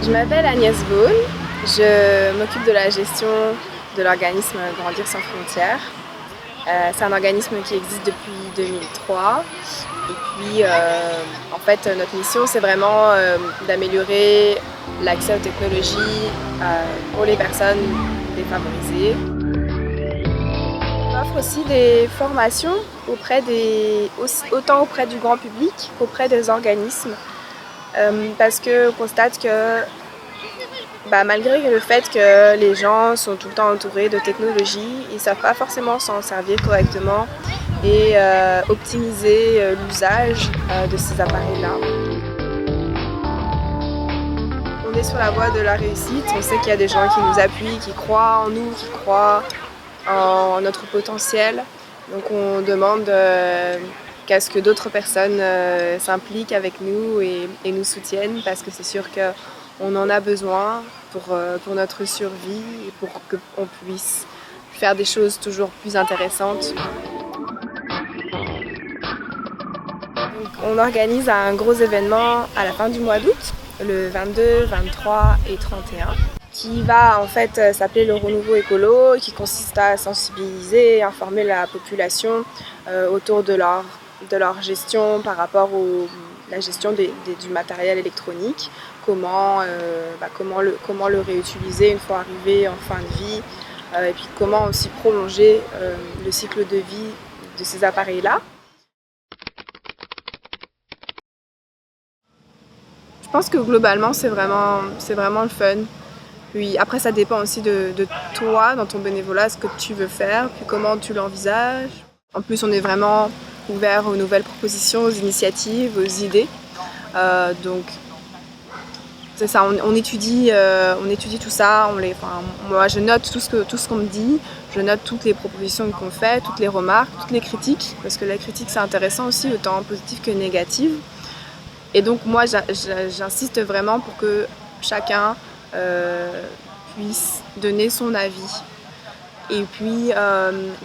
Je m'appelle Agnès Beaune, je m'occupe de la gestion de l'organisme Grandir sans frontières. C'est un organisme qui existe depuis 2003 et puis en fait notre mission c'est vraiment d'améliorer l'accès aux technologies pour les personnes défavorisées. On offre aussi des formations autant auprès du grand public qu'auprès des organismes parce qu'on constate que malgré le fait que les gens sont tout le temps entourés de technologies, ils ne savent pas forcément s'en servir correctement et optimiser l'usage de ces appareils-là. On est sur la voie de la réussite, on sait qu'il y a des gens qui nous appuient, qui croient en nous, qui croient en notre potentiel. Donc on demande qu'à ce que d'autres personnes s'impliquent avec nous et nous soutiennent parce que c'est sûr qu'on en a besoin pour notre survie et pour qu'on puisse faire des choses toujours plus intéressantes. Donc, on organise un gros événement à la fin du mois d'août, le 22, 23 et 31, qui va en fait s'appeler le Renouveau écolo, qui consiste à sensibiliser, informer la population autour de leur gestion par rapport à la gestion du matériel électronique, comment le réutiliser une fois arrivé en fin de vie, et puis comment aussi prolonger le cycle de vie de ces appareils-là. Je pense que globalement c'est vraiment le fun. Puis après ça dépend aussi de toi, dans ton bénévolat, ce que tu veux faire, puis comment tu l'envisages. En plus on est vraiment ouvert aux nouvelles propositions, aux initiatives, aux idées. Donc c'est ça, on étudie tout ça. Moi je note tout ce qu'on me dit, je note toutes les propositions qu'on fait, toutes les remarques, toutes les critiques, parce que la critique c'est intéressant aussi, autant positive que négative. Et donc moi j'insiste vraiment pour que chacun puisse donner son avis et puis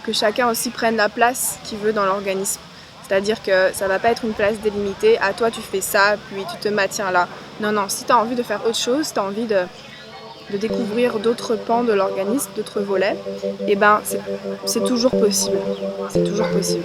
que chacun aussi prenne la place qu'il veut dans l'organisme. C'est-à-dire que ça ne va pas être une place délimitée, à toi tu fais ça, puis tu te maintiens là. Non, si tu as envie de faire autre chose, si tu as envie de découvrir d'autres pans de l'organisme, d'autres volets, et ben c'est toujours possible. C'est toujours possible.